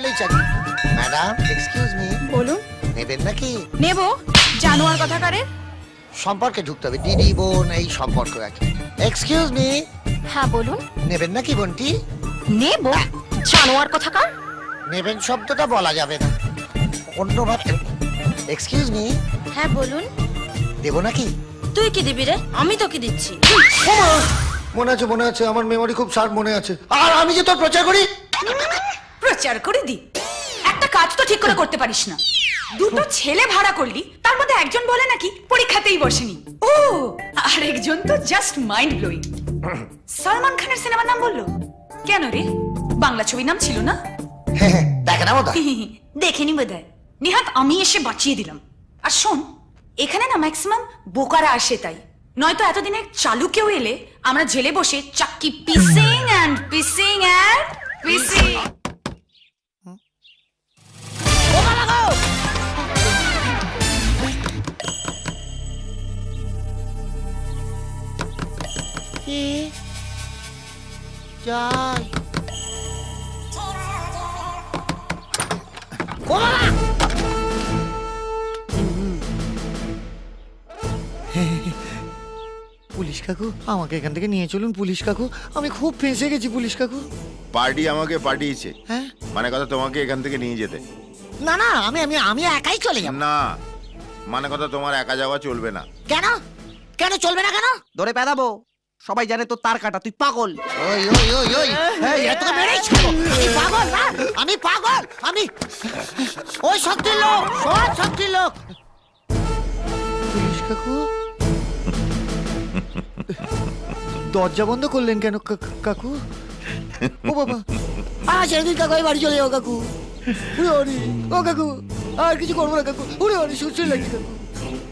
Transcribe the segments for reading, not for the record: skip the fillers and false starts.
করলেই চাকরি। Madam excuse me, বলুন। নেবেন নাকি? নেব। জানোয়ার কথাকারের। সম্পর্কে ঢুকতে হবে, দিদি বোন এই সম্পর্ক রাখি। এক্সকিউজ মি, হ্যাঁ বলুন। নেবেন নাকি বোনটি? নেব। জানোয়ার কথাকার। নেবেন শব্দটা বলা যাবে না, অন্যভাবে। এক্সকিউজ মি, হ্যাঁ বলুন। দেবো নাকি? তুই কি দিবি রে? আমি তোকে দিচ্ছি। মনে আছে মনে আছে, আমার মেমোরি খুব শার্প মনে আছে। আর আমি যে তোর প্রচার করি। প্রচার করে দি। একটা কাজ তো ঠিক করে করতে পারিস না। দুটো ছেলে ভাড়া করলি, তার মধ্যে একজন বলে নাকি পরীক্ষাতেই বসেনি। ও আর একজন তো জাস্ট মাইন্ড ব্লোয়িং। সালমান খানের সিনেমার নাম বললো কেন রে? বাংলা ছবির নাম ছিল না? দেখে না বোধ দেখেনি বোধহয়। নিহাত আমি এসে বাঁচিয়ে দিলাম। আর শোন, এখানে না ম্যাক্সিমাম বোকারা আসে, তাই নয়তো এতদিনে চালু কেউ এলে আমরা জেলে বসে চাক্কি পিসিং অ্যান্ড পিসিং অ্যান্ড পিসিং। যাই পুলিশ কাকু, আমাকে এখান থেকে নিয়ে চলুন পুলিশ কাকু, আমি খুব ফেঁসে গেছি পুলিশ কাকু। পার্টি আমাকে পাঠিয়েছে, হ্যাঁ মানে কথা তোমাকে এখান থেকে নিয়ে যেতে। না না, আমি আমি আমি একাই চলে যাব। না, মানে কথা তোমার একা যাওয়া চলবে না। কেন? কেন চলবে না কেন? ধরে পেদাবো, সবাই জানে তো তার কাটা, তুই পাগল। ওই ওই ওই ওই এই এত মেরেই ছিল। আমি পাগল না, আমি পাগল, আমি ওই শক্তির লোক, সব শক্তির লোক। পুলিশ কাকু দরজা বন্ধ করলেন কেন কাকু? ও বাবা, ছেড়ে দিন কাকু, আমি বাড়ি চলে যাও কাকু। উড়ে ওরি ও কাকু, আর কিছু করবো না কাকু, উড়ে ওরি সুস্থ লাগছে কাকু।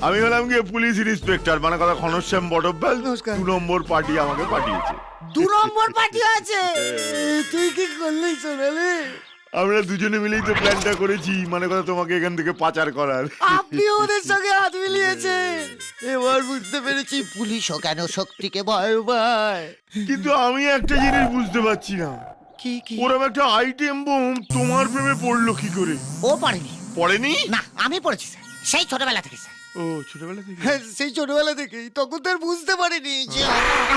আমি হলাম গিয়ে পুলিশ ইন্সপেক্টর, মানে কথা ঘনশ্যাম বটব্যাল। নমস্কার। 2 নম্বর পার্টি আমাকে পাঠিয়েছে। 2 নম্বর পার্টি আছে? তুই কি করলি সোনালি? আমরা দুজনে মিলেই তো প্ল্যানটা করেছি, মানে কথা তোমাকে এখান থেকে পাচার করার। আপনি ওদের সঙ্গে হাত মিলিয়েছেন। এবার বুঝতে পেরেছি পুলিশও কেন শক্তিকে ভয় পায়। কিন্তু আমি একটা জিনিস বুঝতে পারছি না, কি কি? ওরকম একটা আইটেম বোম তোমার প্রেমে পড়লো কি করে? ও পারেনি। পড়েনি? না, আমি পড়েছি স্যার, সেই ছোটবেলা থেকে স্যার। ও ছোটবেলা থেকে? হ্যাঁ, সেই ছোটবেলা থেকেই। তখন তো আর বুঝতে পারিনি যে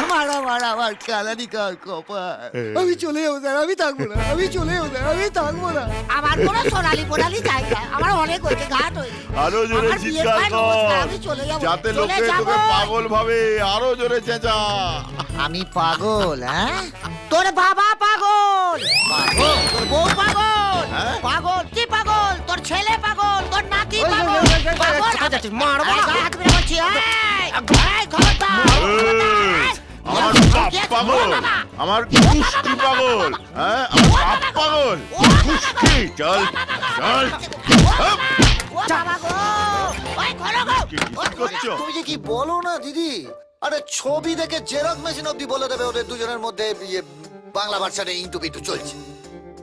আমার কালানি কার কপাল। আমি চলে যাবো স্যার, আমি থাকবো না, আমি চলে যাবো স্যার, আমি থাকবো না। আমার কোনো সোনালি পোনালি জায়গা, আমার অনেক হয়েছে, ঘাট হয়েছে। আরো জোরে আমার বিয়ের চিৎকার পর কর, নমস্কার, আমি চলে যাবো, যাতে চলে লোকে যাবো। তোকে পাগল ভাবে। আরো জোরে চেঁচা। আমি পাগল? হ্যাঁ, তোর বাবা পাগল, পাগল তোর বউ পাগল, হ্যাঁ? পাগল কি পাগল, তোর ছেলে পাগল, তোর নাতি পাগল, পাগল মারবো না, হাত মেরে বলছি। এই খবরদার, এই, আমার বাপ পাগল, আমার কুষ্টি পাগল, হ্যাঁ আমার বাপ পাগল, কুষ্টি। চল চল। হাপ! ও বাবা গো, ওই খোলো গো। কি করছো? তুমি যে কি বলো না দিদি, আরে ছবি দেখে জেরক্স মেশিন অব্দি বলে দেবে ওদের দুজনের মধ্যে বাংলা ভাষাটা ইন্টু পিন্টু চলছে।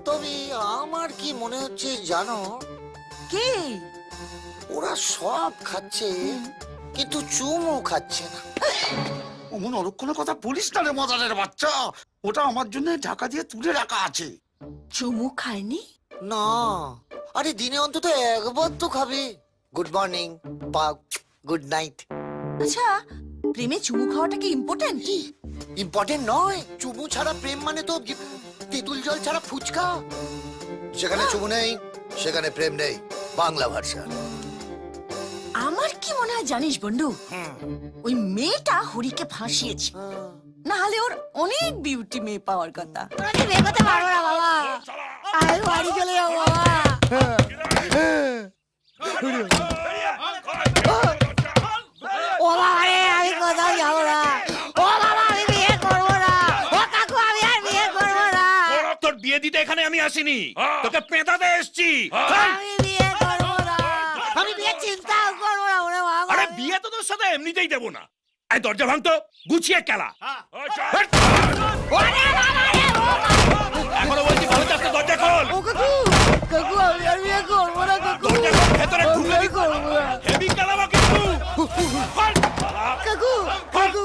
তবে আমার কি মনে হচ্ছে জানো, কি? ওরা সব খাচ্ছে কিন্তু চুমু খাচ্ছে না। অমন অলক্ষণের কথা বলিস না রে মজারের বাচ্চা, ওটা আমার জন্য ঢাকা দিয়ে তুলে রাখা আছে। চুমু খায়নি? না, আরে দিনে অন্তত একবার তো খাবে। গুড মর্নিং বা গুড নাইট। আচ্ছা, প্রেমে চুমু খাওয়াটা কি ইম্পর্টেন্ট? ইম্পর্টেন্ট নয়, চুমু ছাড়া প্রেম মানে তো তেঁতুল জল ছাড়া ফুচকা। যেখানে চুমু নেই সেখানে প্রেম নেই, বাংলা ভাষা। আমার কি মনে হয় জানিস বন্ধু, ওই মেয়েটা হরিকে ফাঁসিয়েছে, না হলে ওর অনেক বিউটি মেয়ে পাওয়ার কথা। তুমি বেরোতে পারবো না বাবা, আমি বাড়ি চলে যাবো বাবা। ও বাবা রে, আমি কোথাও যাবো না। ও বাবা, আমি বিয়ে করবো না। ও কাকু, আমি আর বিয়ে করবো না। তোর বিয়ে দিতে এখানে আমি আসিনি, তোকে পেঁদাতে এসেছি। আমি বিয়ে করবো না, আমি বিয়ে চিন্তাও করবো না। ওরে বাবা, আরে বিয়ে তো তোর সাথে এমনিতেই দেবো না। এই দরজা ভাঙতো, গুছিয়ে খেলা। ওরে বাবা রে, ও বাবা। এখনো বলছি ভালো চাচ্ছে, দরজা খোল। ও কাকু, কাকু আমি আর বিয়ে করবো না কাকু। দরজা খোল, ভেতরে আমি ঢুকলে বিয়ে করবো না। হেভি খেলাবো কিন্তু। খোল। কাকু, কাকু,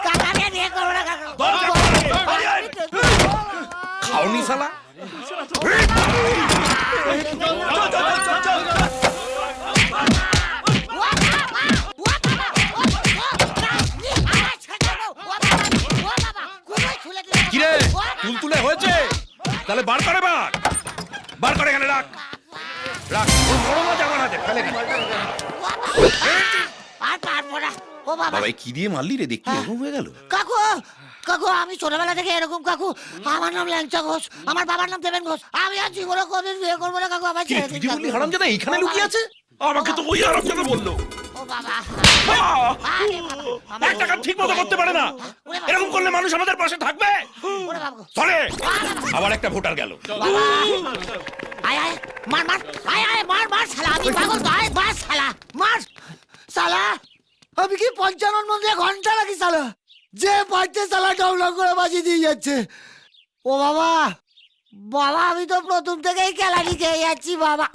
কাকু আমি আর বিয়ে করবো না কাকু। দরজা খোল, আমি কাকু। খাওনি শালা। বার করে এখানে রাখ রাখ বড় মাছ আমার হাতে ফেলে এখানে। আর পারবো না ও বাবা বাবা এই কি দিয়ে মারলি রে দেখতে এরকম হয়ে গেল কাকু কাকু আমি ছোটবেলা থেকে এরকম কাকু আমার নাম ল্যাংচা ঘোষ আমার বাবার নাম দেবেন ঘোষ আমি আর জীবনে কোনদিন বিয়ে করবো না কাকু আমার কি ছেড়ে তুই দিন যে বললি কাকু। হারামজাদা এইখানে লুকিয়ে আছে আমাকে তো ওই হারামজাদা বললো ও বাবা আহ! আরে বাবা, একটা কাজ ঠিক মতো করতে পারে না এরকম করলে মানুষ আমাদের পাশে থাকবে ওরে বাবা চলে আবার একটা ভোটার গেল বাবা আয় আয় মার মার আয় আয় মার মার শালা আমি পাগল তো আয় মার শালা মার শালা আমি কি পঞ্চানন মন্দিরে ঘন্টা রাখি শালা যে পাচ্ছে শালা ডবলং করে বাজিয়ে দিয়ে যাচ্ছে ও বাবা বাবা আমি তো প্রথম থেকেই কেলানি খেয়ে যাচ্ছি বাবা